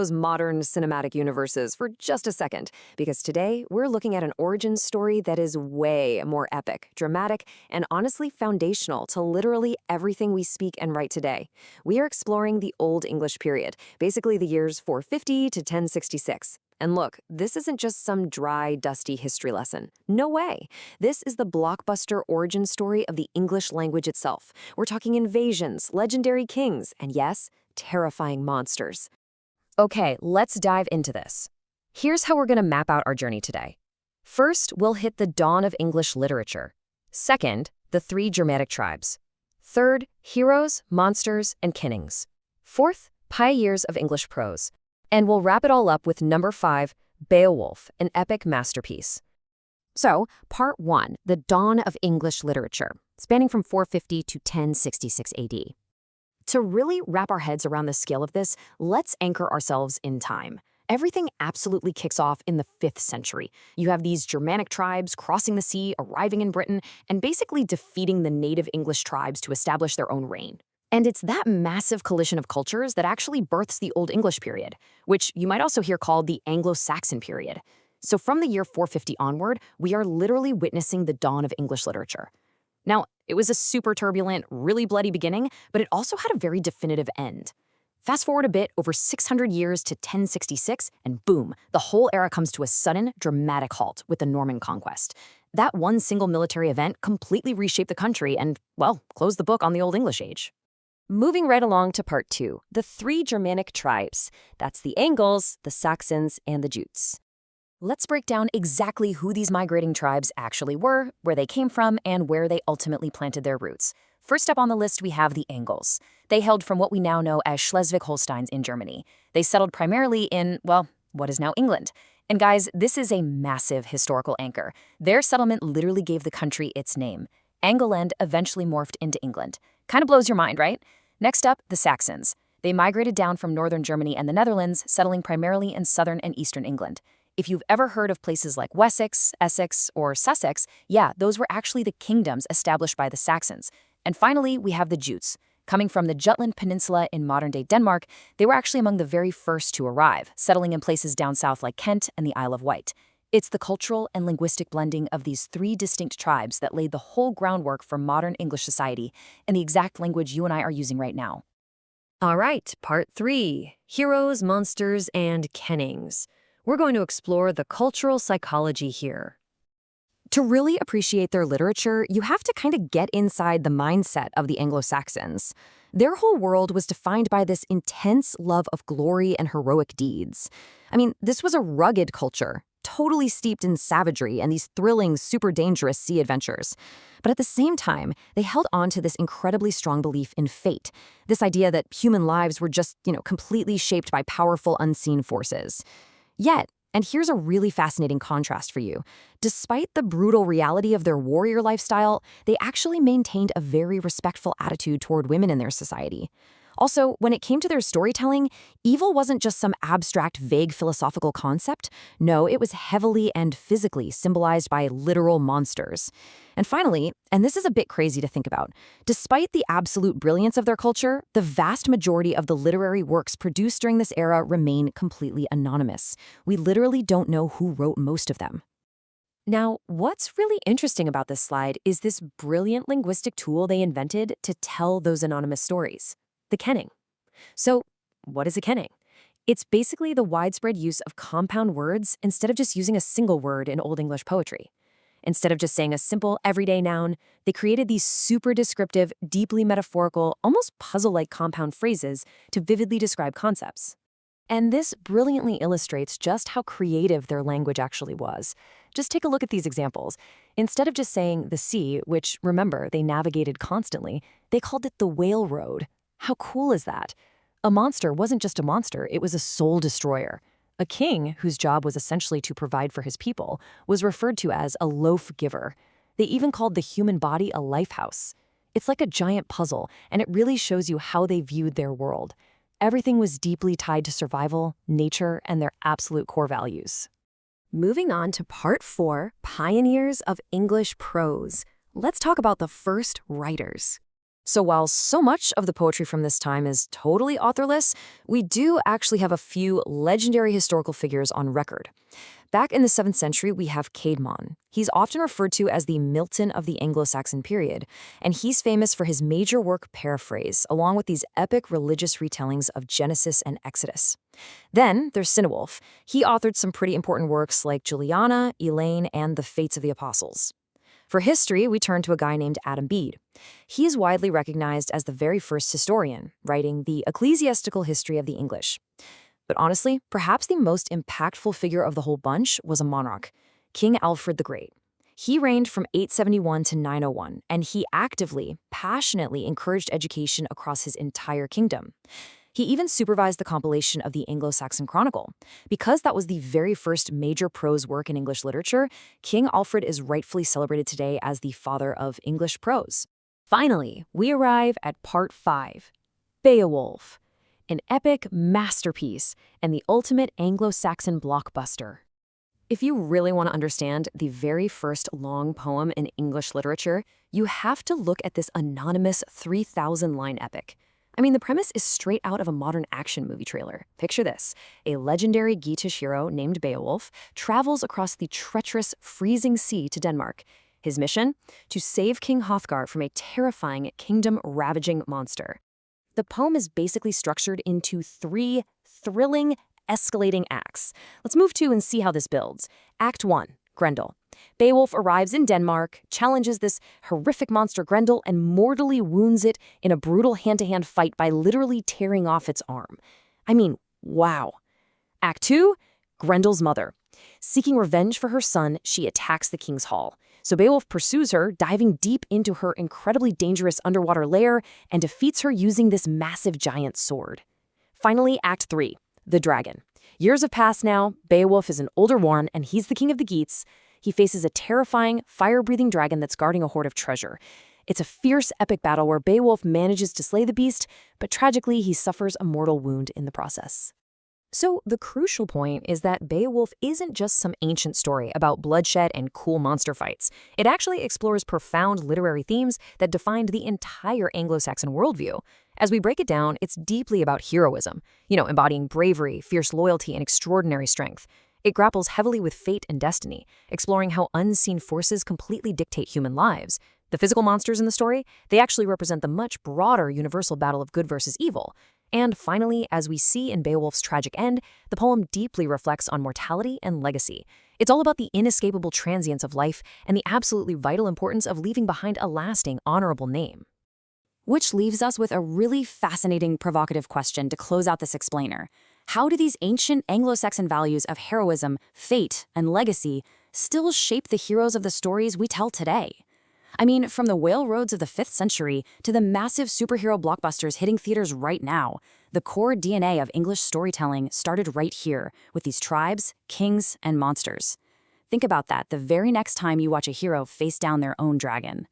those modern cinematic universes for just a second, because today we're looking at an origin story that is way more epic, dramatic, and honestly foundational to literally everything we speak and write today. We are exploring the Old English period, basically the years 450 to 1066. And look, this isn't just some dry, dusty history lesson. No way. This is the blockbuster origin story of the English language itself. We're talking invasions, legendary kings, and yes, terrifying monsters. Okay, let's dive into this. Here's how we're going to map out our journey today. First, we'll hit the dawn of English literature. Second, the three Germanic tribes. Third, heroes, monsters, and kennings. Fourth, pioneers of English prose. And we'll wrap it all up with number 5, Beowulf, an epic masterpiece. So, part 1, the dawn of English literature, spanning from 450 to 1066 AD. To really wrap our heads around the scale of this, let's anchor ourselves in time. Everything absolutely kicks off in the 5th century. You have these Germanic tribes crossing the sea, arriving in Britain, and basically defeating the native English tribes to establish their own reign. And it's that massive collision of cultures that actually births the Old English period, which you might also hear called the Anglo-Saxon period. So from the year 450 onward, we are literally witnessing the dawn of English literature. Now, it was a super turbulent, really bloody beginning, but it also had a very definitive end. Fast forward a bit, over 600 years to 1066, and boom, the whole era comes to a sudden, dramatic halt with the Norman Conquest. That one single military event completely reshaped the country and, well, closed the book on the Old English age. Moving right along to part 2, the three Germanic tribes. That's the Angles, the Saxons, and the Jutes. Let's break down exactly who these migrating tribes actually were, where they came from, and where they ultimately planted their roots. First up on the list, we have the Angles. They hailed from what we now know as Schleswig-Holsteins in Germany. They settled primarily in, well, what is now England. And guys, this is a massive historical anchor. Their settlement literally gave the country its name. Angleland eventually morphed into England. Kind of blows your mind, right? Next up, the Saxons. They migrated down from northern Germany and the Netherlands, settling primarily in southern and eastern England. If you've ever heard of places like Wessex, Essex, or Sussex, yeah, those were actually the kingdoms established by the Saxons. And finally, we have the Jutes. Coming from the Jutland Peninsula in modern-day Denmark, they were actually among the very first to arrive, settling in places down south like Kent and the Isle of Wight. It's the cultural and linguistic blending of these three distinct tribes that laid the whole groundwork for modern English society and the exact language you and I are using right now. All right, part 3, heroes, monsters, and kennings. We're going to explore the cultural psychology here. To really appreciate their literature, you have to kind of get inside the mindset of the Anglo-Saxons. Their whole world was defined by this intense love of glory and heroic deeds. I mean, this was a rugged culture, totally steeped in savagery and these thrilling, super dangerous sea adventures. But at the same time, they held on to this incredibly strong belief in fate, this idea that human lives were just, completely shaped by powerful unseen forces. Yet, and here's a really fascinating contrast for you, despite the brutal reality of their warrior lifestyle, they actually maintained a very respectful attitude toward women in their society. Also, when it came to their storytelling, evil wasn't just some abstract, vague philosophical concept. No, it was heavily and physically symbolized by literal monsters. And finally, and this is a bit crazy to think about, despite the absolute brilliance of their culture, the vast majority of the literary works produced during this era remain completely anonymous. We literally don't know who wrote most of them. Now, what's really interesting about this slide is this brilliant linguistic tool they invented to tell those anonymous stories. The kenning. So, what is a kenning? It's basically the widespread use of compound words instead of just using a single word in Old English poetry. Instead of just saying a simple, everyday noun, they created these super descriptive, deeply metaphorical, almost puzzle-like compound phrases to vividly describe concepts. And this brilliantly illustrates just how creative their language actually was. Just take a look at these examples. Instead of just saying the sea, which, remember, they navigated constantly, they called it the whale road. How cool is that? A monster wasn't just a monster, it was a soul destroyer. A king, whose job was essentially to provide for his people, was referred to as a loaf giver. They even called the human body a life house. It's like a giant puzzle, and it really shows you how they viewed their world. Everything was deeply tied to survival, nature, and their absolute core values. Moving on to part 4, pioneers of English prose. Let's talk about the first writers. So while so much of the poetry from this time is totally authorless, we do actually have a few legendary historical figures on record. Back in the 7th century, we have Caedmon. He's often referred to as the Milton of the Anglo-Saxon period, and he's famous for his major work Paraphrase, along with these epic religious retellings of Genesis and Exodus. Then there's Cynewulf. He authored some pretty important works like Juliana, Elaine, and the Fates of the Apostles. For history, we turn to a guy named Adam Bede. He is widely recognized as the very first historian, writing the Ecclesiastical History of the English. But honestly, perhaps the most impactful figure of the whole bunch was a monarch, King Alfred the Great. He reigned from 871 to 901, and he actively, passionately encouraged education across his entire kingdom. He even supervised the compilation of the Anglo-Saxon Chronicle. Because that was the very first major prose work in English literature, King Alfred is rightfully celebrated today as the father of English prose. Finally, we arrive at part 5, Beowulf, an epic masterpiece and the ultimate Anglo-Saxon blockbuster. If you really want to understand the very first long poem in English literature, you have to look at this anonymous 3,000-line epic. I mean, the premise is straight out of a modern action movie trailer. Picture this. A legendary Geatish hero named Beowulf travels across the treacherous, freezing sea to Denmark. His mission? To save King Hrothgar from a terrifying, kingdom-ravaging monster. The poem is basically structured into 3 thrilling, escalating acts. Let's move to and see how this builds. Act 1, Grendel. Beowulf arrives in Denmark, challenges this horrific monster Grendel, and mortally wounds it in a brutal hand-to-hand fight by literally tearing off its arm. I mean, wow. Act 2, Grendel's mother. Seeking revenge for her son, she attacks the king's hall. So Beowulf pursues her, diving deep into her incredibly dangerous underwater lair, and defeats her using this massive giant sword. Finally, Act 3, the dragon. Years have passed now, Beowulf is an older one, and he's the king of the Geats. He faces a terrifying, fire-breathing dragon that's guarding a hoard of treasure. It's a fierce, epic battle where Beowulf manages to slay the beast, but tragically he suffers a mortal wound in the process. So the crucial point is that Beowulf isn't just some ancient story about bloodshed and cool monster fights. It actually explores profound literary themes that defined the entire Anglo-Saxon worldview. As we break it down, it's deeply about heroism, embodying bravery, fierce loyalty, and extraordinary strength. It grapples heavily with fate and destiny, exploring how unseen forces completely dictate human lives. The physical monsters in the story, they actually represent the much broader universal battle of good versus evil. And finally, as we see in Beowulf's tragic end, the poem deeply reflects on mortality and legacy. It's all about the inescapable transience of life and the absolutely vital importance of leaving behind a lasting, honorable name. Which leaves us with a really fascinating, provocative question to close out this explainer. How do these ancient Anglo-Saxon values of heroism, fate, and legacy still shape the heroes of the stories we tell today? I mean, from the whale roads of the 5th century to the massive superhero blockbusters hitting theaters right now, the core DNA of English storytelling started right here with these tribes, kings, and monsters. Think about that the very next time you watch a hero face down their own dragon.